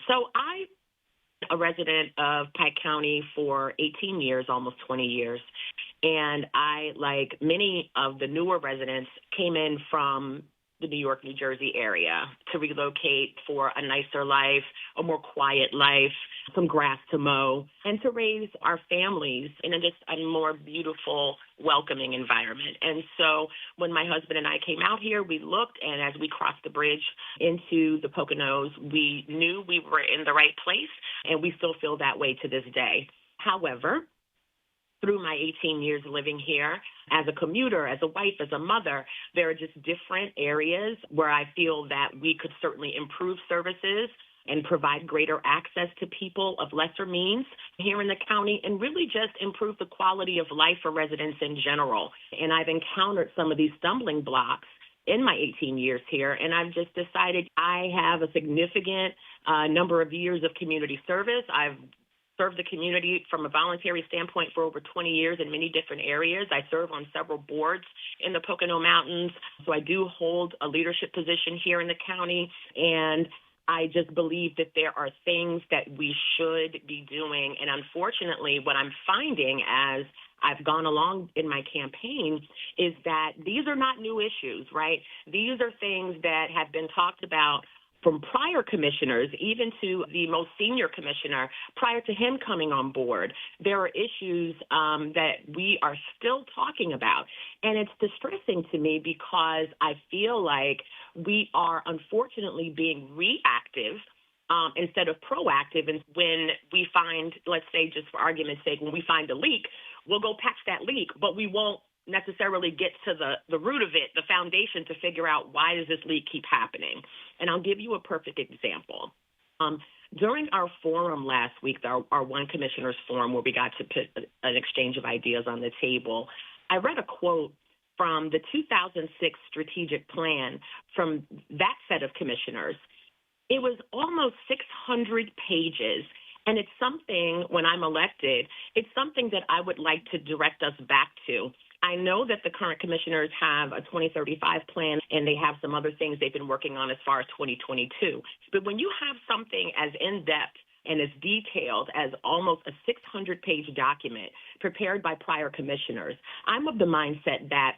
So I a resident of Pike County for 18 years, almost 20 years. And I, like many of the newer residents, came in from the New York, New Jersey area to relocate for a nicer life, a more quiet life, some grass to mow, and to raise our families in just a more beautiful, welcoming environment. And so when my husband and I came out here, we looked, and as we crossed the bridge into the Poconos, we knew we were in the right place, and we still feel that way to this day. However, through my 18 years living here, as a commuter, as a wife, as a mother, there are just different areas where I feel that we could certainly improve services and provide greater access to people of lesser means here in the county, and really just improve the quality of life for residents in general. And I've encountered some of these stumbling blocks in my 18 years here, and I've just decided I have a significant number of years of community service. I've served the community from a voluntary standpoint for over 20 years in many different areas. I serve on several boards in the Pocono Mountains, so I do hold a leadership position here in the county, and I just believe that there are things that we should be doing. And unfortunately, what I'm finding as I've gone along in my campaign is that these are not new issues, right? These are things that have been talked about from prior commissioners, even to the most senior commissioner, prior to him coming on board. There are issues that we are still talking about. And it's distressing to me because I feel like we are unfortunately being reactive instead of proactive. And when we find, let's say, just for argument's sake, when we find a leak, we'll go patch that leak, but we won't necessarily get to the root of it, the foundation, to figure out why does this leak keep happening. And I'll give you a perfect example. During our forum last week, our One Commissioners Forum, where we got to put an exchange of ideas on the table, I read a quote from the 2006 strategic plan from that set of commissioners. It was almost 600 pages. And it's something, when I'm elected, it's something that I would like to direct us back to. I know that the current commissioners have a 2035 plan, and they have some other things they've been working on as far as 2022. But when you have something as in-depth and as detailed as almost a 600-page document prepared by prior commissioners, I'm of the mindset that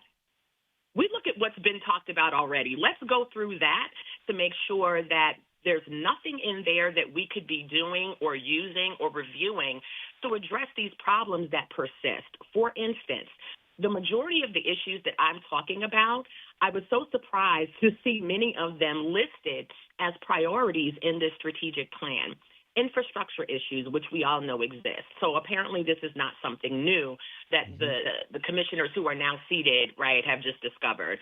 we look at what's been talked about already. Let's go through that to make sure that there's nothing in there that we could be doing or using or reviewing to address these problems that persist. For instance, the majority of the issues that I'm talking about, I was so surprised to see many of them listed as priorities in this strategic plan. Infrastructure issues, which we all know exist. So apparently this is not something new that the commissioners who are now seated, right, have just discovered.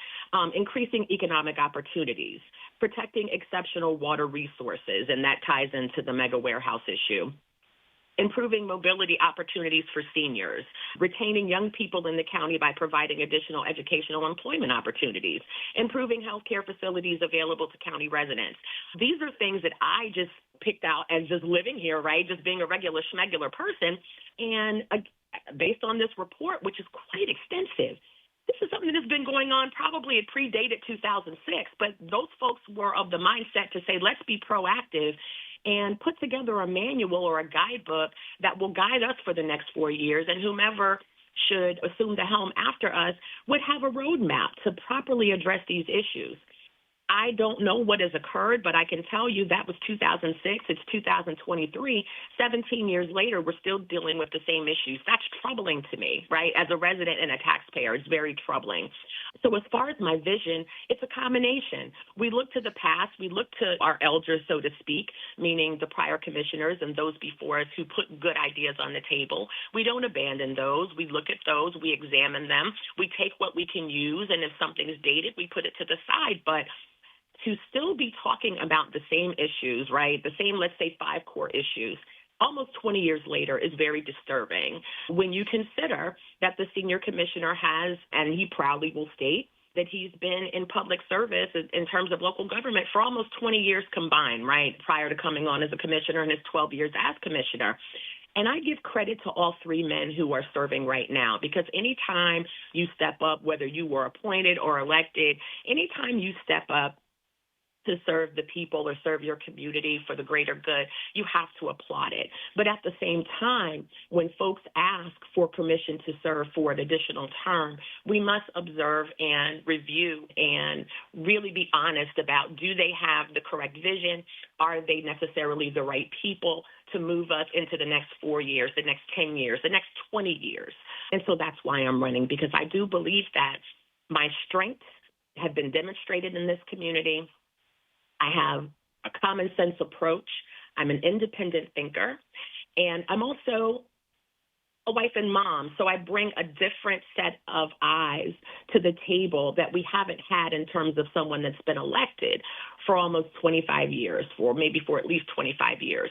Increasing economic opportunities, protecting exceptional water resources, and that ties into the mega warehouse issue. Improving mobility opportunities for seniors, retaining young people in the county by providing additional educational employment opportunities, improving healthcare facilities available to county residents. These are things that I just picked out as just living here, right, just being a regular schmegular person. And based on this report, which is quite extensive, this is something that's been going on, probably it predated 2006, but those folks were of the mindset to say, let's be proactive and put together a manual or a guidebook that will guide us for the next 4 years, and whomever should assume the helm after us would have a roadmap to properly address these issues. I don't know what has occurred, but I can tell you that was 2006. It's 2023. 17 years later, we're still dealing with the same issues. That's troubling to me, right? As a resident and a taxpayer, it's very troubling. So as far as my vision, it's a combination. We look to the past. We look to our elders, so to speak, meaning the prior commissioners and those before us who put good ideas on the table. We don't abandon those. We look at those. We examine them. We take what we can use, and if something's dated, we put it to the side. But to still be talking about the same issues, right, the same, let's say, 5 core issues, almost 20 years later is very disturbing when you consider that the senior commissioner has, and he proudly will state, that he's been in public service in terms of local government for almost 20 years combined, right, prior to coming on as a commissioner and his 12 years as commissioner. And I give credit to all 3 men who are serving right now, because anytime you step up, whether you were appointed or elected, anytime you step up to serve the people or serve your community for the greater good, you have to applaud it. But at the same time, when folks ask for permission to serve for an additional term, we must observe and review and really be honest about, do they have the correct vision? Are they necessarily the right people to move us into the next 4 years, the next 10 years, the next 20 years? And so that's why I'm running, because I do believe that my strengths have been demonstrated in this community. I have a common sense approach. I'm an independent thinker. And I'm also a wife and mom, so I bring a different set of eyes to the table that we haven't had in terms of someone that's been elected for almost 25 years, for at least 25 years.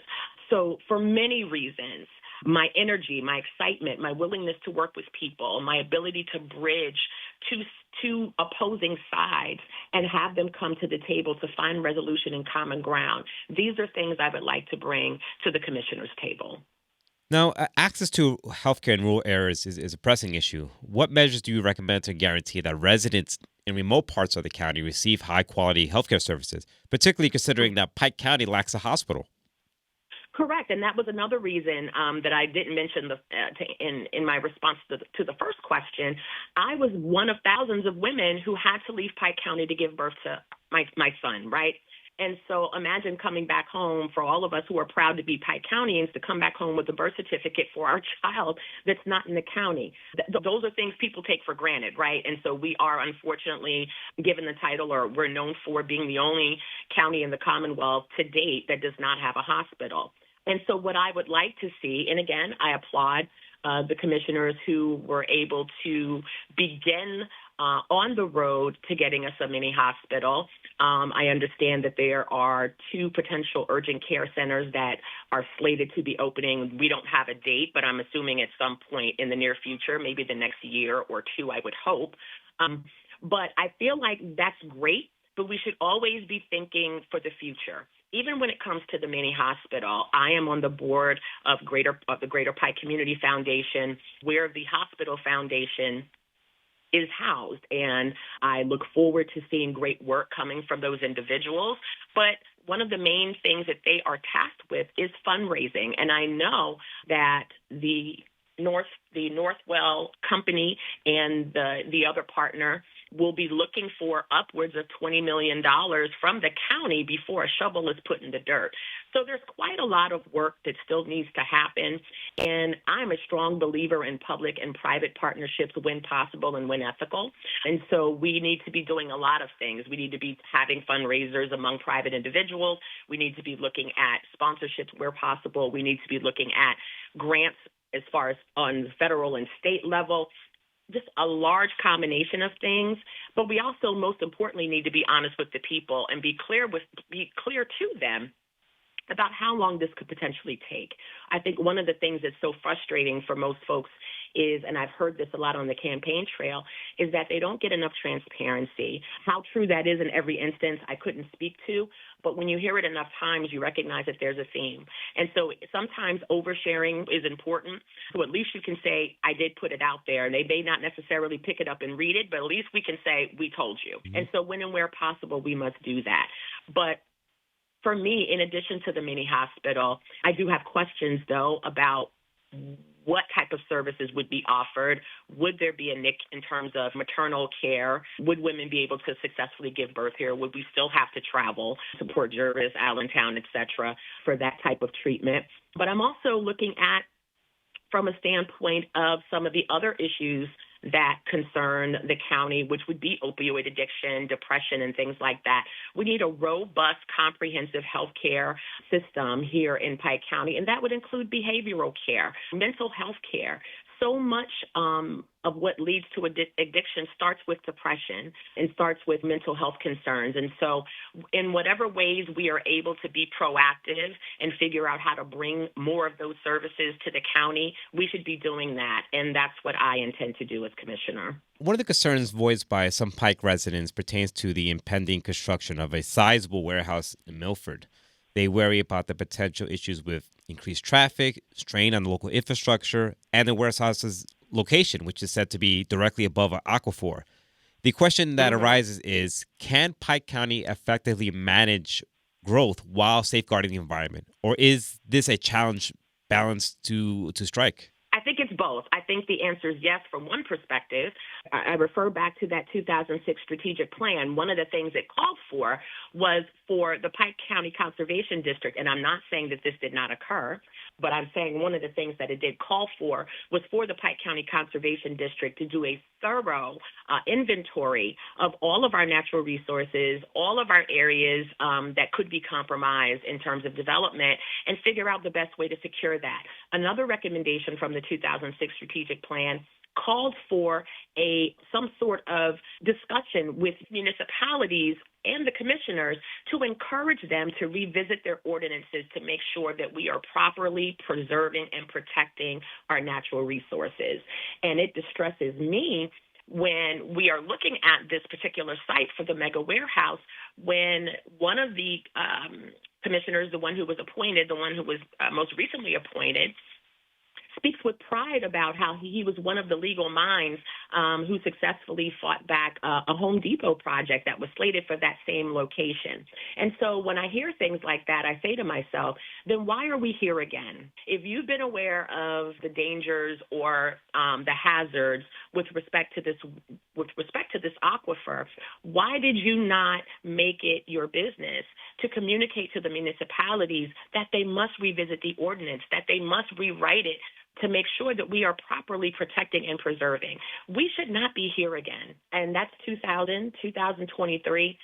So for many reasons, my energy, my excitement, my willingness to work with people, my ability to bridge two opposing sides and have them come to the table to find resolution and common ground. These are things I would like to bring to the commissioner's table. Now, access to healthcare in rural areas is a pressing issue. What measures do you recommend to guarantee that residents in remote parts of the county receive high-quality healthcare services, particularly considering that Pike County lacks a hospital? Correct, and that was another reason that I didn't mention in my response to the first question. I was one of thousands of women who had to leave Pike County to give birth to my son, right? And so imagine coming back home, for all of us who are proud to be Pike Countians, to come back home with a birth certificate for our child that's not in the county. Those are things people take for granted, right? And so we are unfortunately given the title, or we're known for being the only county in the Commonwealth to date that does not have a hospital. And so what I would like to see, and again, I applaud the commissioners who were able to begin on the road to getting us a mini hospital. I understand that there are 2 potential urgent care centers that are slated to be opening. We don't have a date, but I'm assuming at some point in the near future, maybe the next year or 2, I would hope. But I feel like that's great, but we should always be thinking for the future. Even when it comes to the mini hospital, I am on the board of the Greater Pike Community Foundation, where the hospital foundation is housed, and I look forward to seeing great work coming from those individuals. But one of the main things that they are tasked with is fundraising, and I know that the Northwell company and the other partner will be looking for upwards of $20 million from the county before a shovel is put in the dirt. So there's quite a lot of work that still needs to happen. And I'm a strong believer in public and private partnerships when possible and when ethical. And so we need to be doing a lot of things. We need to be having fundraisers among private individuals. We need to be looking at sponsorships where possible. We need to be looking at grants as far as on the federal and state level. Just a large combination of things, but we also, most importantly, need to be honest with the people and be clear to them about how long this could potentially take. I think one of the things that's so frustrating for most folks is, and I've heard this a lot on the campaign trail, is that they don't get enough transparency. How true that is in every instance, I couldn't speak to, but when you hear it enough times, you recognize that there's a theme. And so sometimes oversharing is important. So at least you can say, I did put it out there. And they may not necessarily pick it up and read it, but at least we can say, we told you. Mm-hmm. And so when and where possible, we must do that. But for me, in addition to the mini hospital, I do have questions, though, about what type of services would be offered. Would there be a NIC in terms of maternal care? Would women be able to successfully give birth here? Would we still have to travel to Port Jervis, Allentown, et cetera, for that type of treatment? But I'm also looking at, from a standpoint of some of the other issues that concern the county, which would be opioid addiction, depression, and things like that. We need a robust, comprehensive health care system here in Pike County, and that would include behavioral care, mental health care. So much of what leads to addiction starts with depression and starts with mental health concerns. And so in whatever ways we are able to be proactive and figure out how to bring more of those services to the county, we should be doing that. And that's what I intend to do as commissioner. One of the concerns voiced by some Pike residents pertains to the impending construction of a sizable warehouse in Milford. They worry about the potential issues with increased traffic, strain on the local infrastructure, and the warehouse's location, which is said to be directly above an aquifer. The question that Hmm. arises is, can Pike County effectively manage growth while safeguarding the environment? Or is this a challenge balance to strike? I think it's both. I think the answer is yes from one perspective. I refer back to that 2006 strategic plan. One of the things it called for was for the Pike County Conservation District, and I'm not saying that this did not occur, but I'm saying one of the things that it did call for was for the Pike County Conservation District to do a thorough inventory of all of our natural resources, all of our areas that could be compromised in terms of development, and figure out the best way to secure that. Another recommendation from the 2006 strategic plan called for some sort of discussion with municipalities and the commissioners to encourage them to revisit their ordinances to make sure that we are properly preserving and protecting our natural resources. And it distresses me when we are looking at this particular site for the mega warehouse, when one of the commissioners, the one who was appointed, the one who was most recently appointed, speaks with pride about how he was one of the legal minds who successfully fought back a Home Depot project that was slated for that same location. And so when I hear things like that, I say to myself, then why are we here again? If you've been aware of the dangers or the hazards with respect to this aquifer, why did you not make it your business to communicate to the municipalities that they must revisit the ordinance, that they must rewrite it to make sure that we are properly protecting and preserving? We should not be here again. And that's 2023.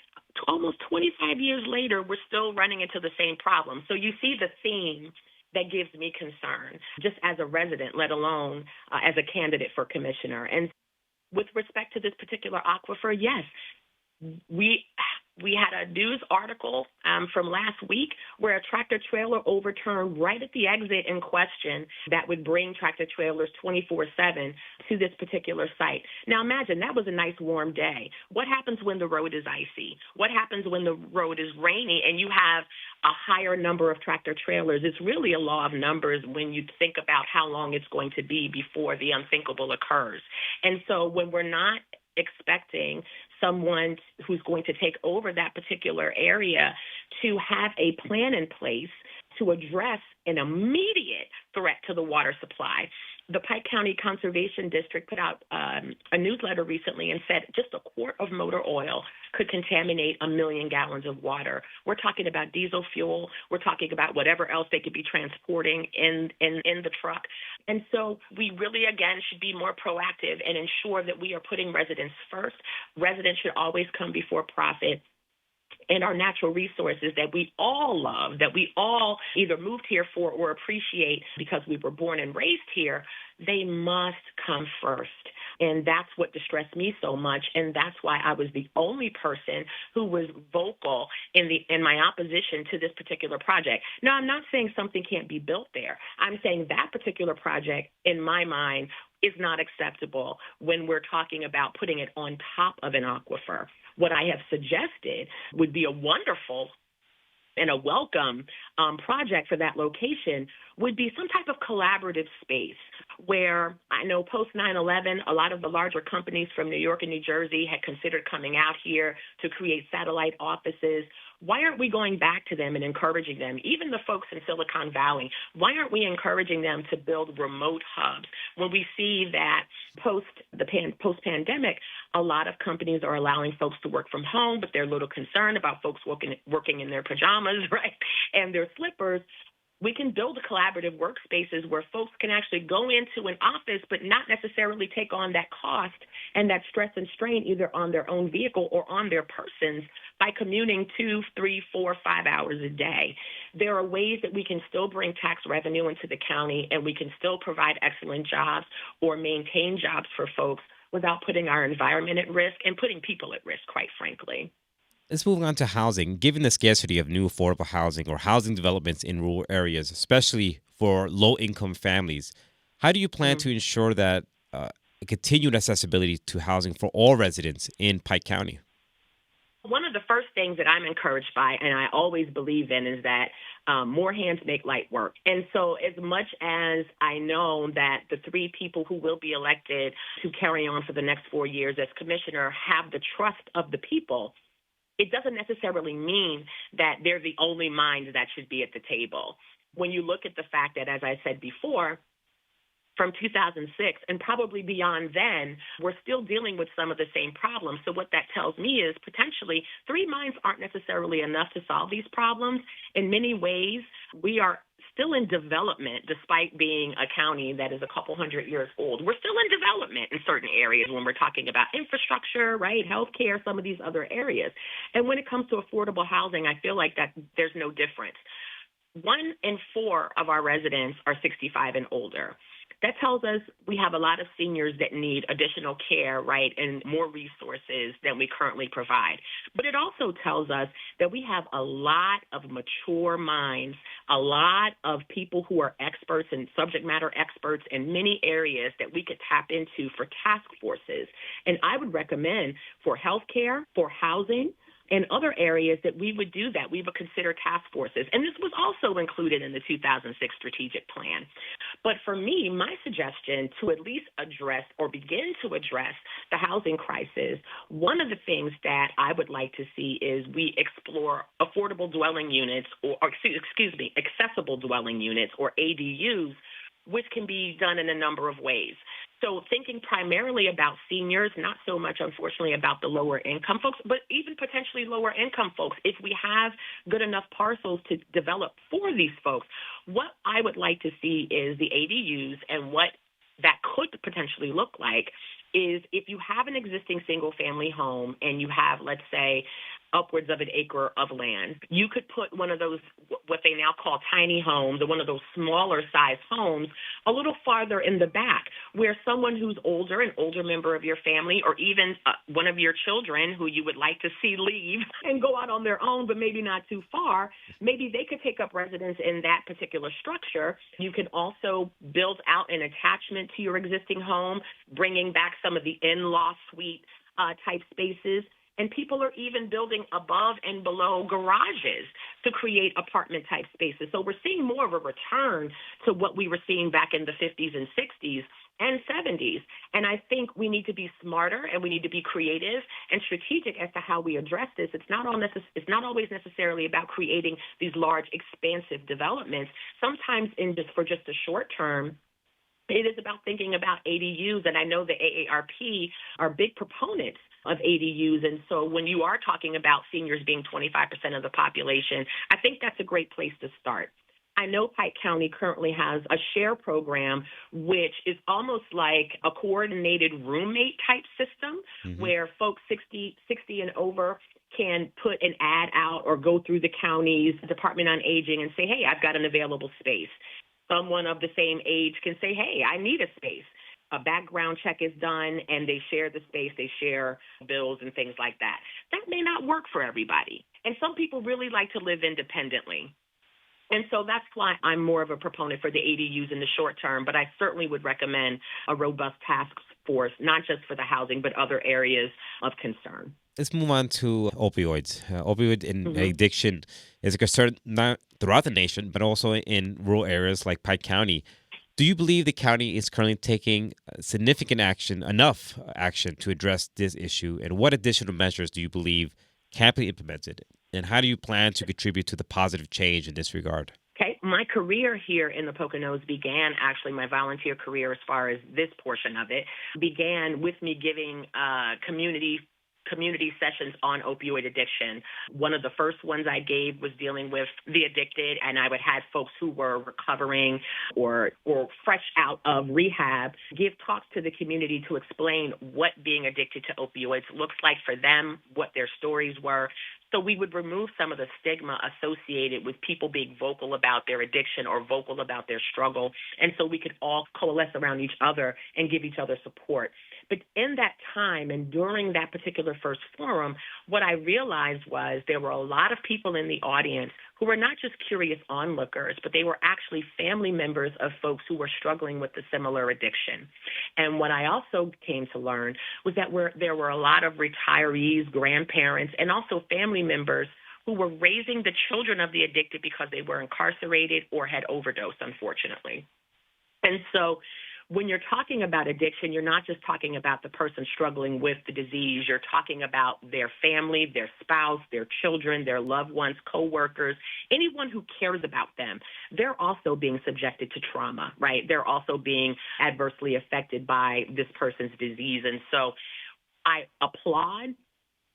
Almost 25 years later, we're still running into the same problem. So you see the theme that gives me concern, just as a resident, let alone as a candidate for commissioner. And with respect to this particular aquifer, yes, we had a news article from last week where a tractor trailer overturned right at the exit in question that would bring tractor trailers 24/7 to this particular site. Now imagine that was a nice warm day. What happens when the road is icy? What happens when the road is rainy and you have a higher number of tractor trailers? It's really a law of numbers when you think about how long it's going to be before the unthinkable occurs. And so when we're not expecting someone who's going to take over that particular area to have a plan in place to address an immediate threat to the water supply. The Pike County Conservation District put out a newsletter recently and said just a quart of motor oil could contaminate 1 million gallons of water. We're talking about diesel fuel. We're talking about whatever else they could be transporting in the truck. And so we really, again, should be more proactive and ensure that we are putting residents first. Residents should always come before profit. And our natural resources that we all love, that we all either moved here for or appreciate because we were born and raised here, they must come first. And that's what distressed me so much. And that's why I was the only person who was vocal in my opposition to this particular project. Now, I'm not saying something can't be built there. I'm saying that particular project, in my mind, is not acceptable when we're talking about putting it on top of an aquifer. What I have suggested would be a wonderful and a welcome project for that location would be some type of collaborative space where I know post 9/11, a lot of the larger companies from New York and New Jersey had considered coming out here to create satellite offices. Why aren't we going back to them and encouraging them? Even the folks in Silicon Valley, why aren't we encouraging them to build remote hubs? When we see that post-pandemic, a lot of companies are allowing folks to work from home, but they're a little concerned about folks working in their pajamas, right, and their slippers. We can build collaborative workspaces where folks can actually go into an office but not necessarily take on that cost and that stress and strain either on their own vehicle or on their persons by commuting 2, 3, 4, 5 hours a day. There are ways that we can still bring tax revenue into the county and we can still provide excellent jobs or maintain jobs for folks without putting our environment at risk and putting people at risk, quite frankly. Let's move on to housing. Given the scarcity of new affordable housing or housing developments in rural areas, especially for low-income families, how do you plan to ensure that continued accessibility to housing for all residents in Pike County? One of the first things that I'm encouraged by, and I always believe in, is that more hands make light work. And so as much as I know that the three people who will be elected to carry on for the next 4 years as commissioner have the trust of the people, it doesn't necessarily mean that they're the only minds that should be at the table. When you look at the fact that, as I said before, from 2006 and probably beyond then, we're still dealing with some of the same problems. So what that tells me is potentially 3 minds aren't necessarily enough to solve these problems. In many ways, we are still in development, despite being a county that is a couple hundred years old. We're still in development in certain areas when we're talking about infrastructure, right, healthcare, some of these other areas. And when it comes to affordable housing, I feel like that there's no difference. 1 in 4 of our residents are 65 and older. That tells us we have a lot of seniors that need additional care, right, and more resources than we currently provide. But it also tells us that we have a lot of mature minds, a lot of people who are experts and subject matter experts in many areas that we could tap into for task forces. And I would recommend for healthcare, for housing, and other areas that we would do that. We would consider task forces. And this was also included in the 2006 strategic plan. But for me, my suggestion to at least address or begin to address the housing crisis, one of the things that I would like to see is we explore affordable dwelling units or accessible dwelling units or ADUs, which can be done in a number of ways. So thinking primarily about seniors, not so much, unfortunately, about the lower income folks, but even potentially lower income folks. If we have good enough parcels to develop for these folks, what I would like to see is the ADUs, and what that could potentially look like is if you have an existing single family home and you have, let's say, upwards of an acre of land, you could put one of those, what they now call tiny homes, or one of those smaller size homes, a little farther in the back, where someone who's older, an older member of your family, or even one of your children who you would like to see leave and go out on their own, but maybe not too far, maybe they could take up residence in that particular structure. You can also build out an attachment to your existing home, bringing back some of the in-law suite type spaces. And people are even building above and below garages to create apartment type spaces. So we're seeing more of a return to what we were seeing back in the 50s and 60s and 70s. And I think we need to be smarter, and we need to be creative and strategic as to how we address this. It's not always necessarily about creating these large, expansive developments. Sometimes for just a short term, it is about thinking about ADUs, and I know the AARP are big proponents of ADUs. And so when you are talking about seniors being 25% of the population, I think that's a great place to start. I know Pike County currently has a share program, which is almost like a coordinated roommate type system, where folks 60 and over can put an ad out or go through the county's Department on Aging and say, hey, I've got an available space. Someone of the same age can say, hey, I need a space. A background check is done, and they share the space, they share bills and things like that. That may not work for everybody. And some people really like to live independently. And so that's why I'm more of a proponent for the ADUs in the short term, but I certainly would recommend a robust task force, not just for the housing, but other areas of concern. Let's move on to opioids. Opioid addiction is a concern not throughout the nation, but also in rural areas like Pike County. Do you believe the county is currently taking significant action, enough action to address this issue? And what additional measures do you believe can be implemented? And how do you plan to contribute to the positive change in this regard? Okay, my career here in the Poconos began, actually my volunteer career as far as this portion of it, began with me giving community sessions on opioid addiction. One of the first ones I gave was dealing with the addicted, and I would have folks who were recovering or fresh out of rehab give talks to the community to explain what being addicted to opioids looks like for them, what their stories were. So we would remove some of the stigma associated with people being vocal about their addiction or vocal about their struggle. And so we could all coalesce around each other and give each other support. But in that time and during that particular first forum, what I realized was there were a lot of people in the audience who were not just curious onlookers, but they were actually family members of folks who were struggling with a similar addiction. And what I also came to learn was that there were a lot of retirees, grandparents, and also family members who were raising the children of the addicted because they were incarcerated or had overdosed, unfortunately. And so when you're talking about addiction, you're not just talking about the person struggling with the disease. You're talking about their family, their spouse, their children, their loved ones, coworkers, anyone who cares about them. They're also being subjected to trauma, right? They're also being adversely affected by this person's disease. And so I applaud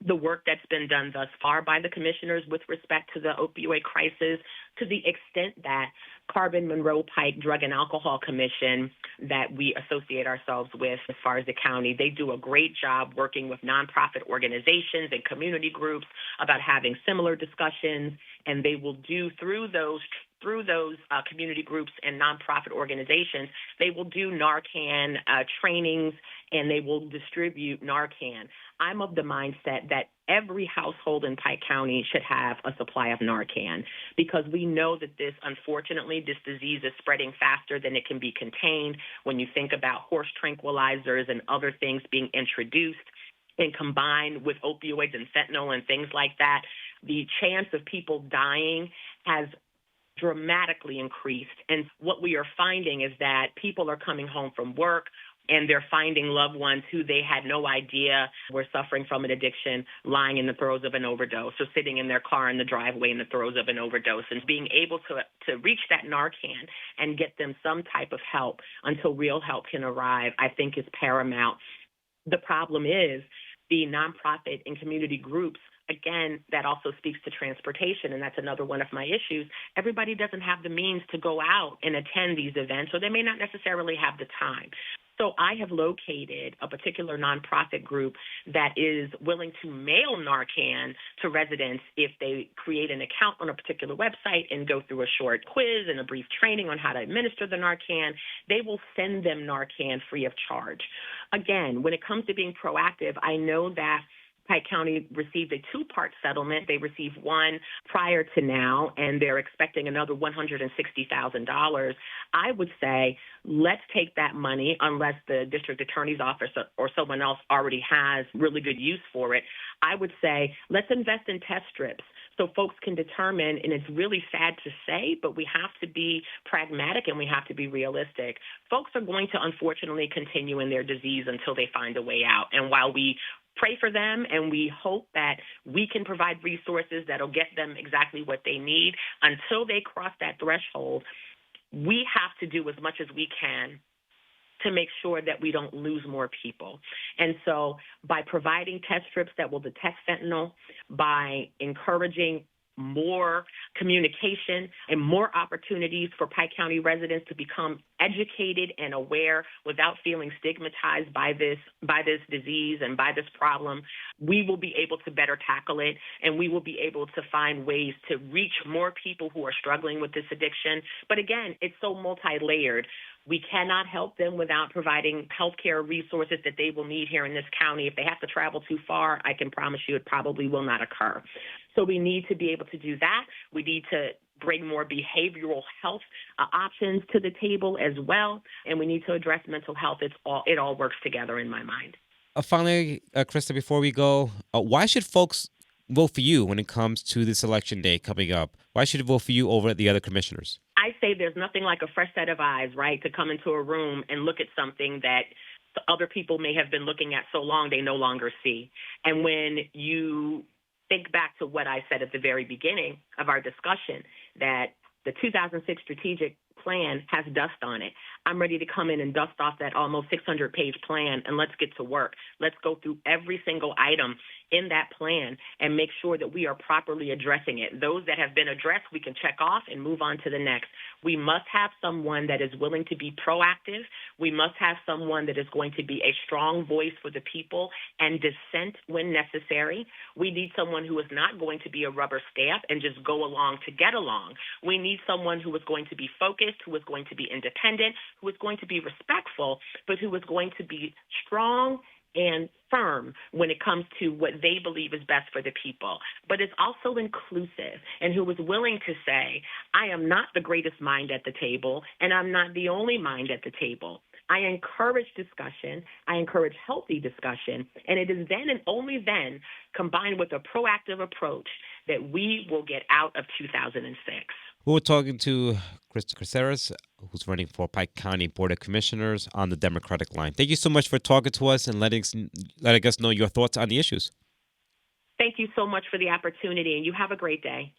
the work that's been done thus far by the commissioners with respect to the opioid crisis, to the extent that Carbon Monroe Pike Drug and Alcohol Commission that we associate ourselves with as far as the county, they do a great job working with nonprofit organizations and community groups about having similar discussions, and they will do through those community groups and nonprofit organizations, they will do Narcan trainings, and they will distribute Narcan. I'm of the mindset that every household in Pike County should have a supply of Narcan, because we know that this disease is spreading faster than it can be contained. When you think about horse tranquilizers and other things being introduced and combined with opioids and fentanyl and things like that, the chance of people dying has dramatically increased. And what we are finding is that people are coming home from work and they're finding loved ones who they had no idea were suffering from an addiction lying in the throes of an overdose, or sitting in their car in the driveway in the throes of an overdose. And being able to reach that Narcan and get them some type of help until real help can arrive, I think is paramount. The problem is the nonprofit and community groups. Again, that also speaks to transportation, and that's another one of my issues. Everybody doesn't have the means to go out and attend these events, or they may not necessarily have the time. So I have located a particular nonprofit group that is willing to mail Narcan to residents if they create an account on a particular website and go through a short quiz and a brief training on how to administer the Narcan. They will send them Narcan free of charge. Again, when it comes to being proactive, I know that Pike County received a two-part settlement. They received one prior to now, and they're expecting another $160,000. I would say let's take that money, unless the district attorney's office or someone else already has really good use for it. I would say let's invest in test strips so folks can determine, and it's really sad to say, but we have to be pragmatic and we have to be realistic. Folks are going to unfortunately continue in their disease until they find a way out. And while we pray for them and we hope that we can provide resources that'll get them exactly what they need, until they cross that threshold, we have to do as much as we can to make sure that we don't lose more people. And so by providing test strips that will detect fentanyl, by encouraging more communication and more opportunities for Pike County residents to become educated and aware without feeling stigmatized by this disease and by this problem, we will be able to better tackle it, and we will be able to find ways to reach more people who are struggling with this addiction. But again, it's so multi-layered. We cannot help them without providing healthcare resources that they will need here in this county. If they have to travel too far, I can promise you it probably will not occur. So we need to be able to do that. We need to bring more behavioral health options to the table as well, and we need to address mental health. It all works together in my mind. Finally, Christa, before we go, why should folks vote for you when it comes to this election day coming up? Why should they vote for you over the other commissioners? I say there's nothing like a fresh set of eyes, right, to come into a room and look at something that other people may have been looking at so long they no longer see. And when you think back to what I said at the very beginning of our discussion, that the 2006 strategic plan has dust on it. I'm ready to come in and dust off that almost 600-page plan, and let's get to work. Let's go through every single item in that plan and make sure that we are properly addressing it. Those that have been addressed, we can check off and move on to the next. We must have someone that is willing to be proactive. We must have someone that is going to be a strong voice for the people and dissent when necessary. We need someone who is not going to be a rubber stamp and just go along to get along. We need someone who is going to be focused, who is going to be independent, who is going to be respectful, but who is going to be strong and firm when it comes to what they believe is best for the people, but is also inclusive and who is willing to say, I am not the greatest mind at the table, and I'm not the only mind at the table. I encourage discussion. I encourage healthy discussion. And it is then and only then, combined with a proactive approach, that we will get out of 2006. We're talking to Christa Caceres, who's running for Pike County Board of Commissioners on the Democratic line. Thank you so much for talking to us and letting us know your thoughts on the issues. Thank you so much for the opportunity, and you have a great day.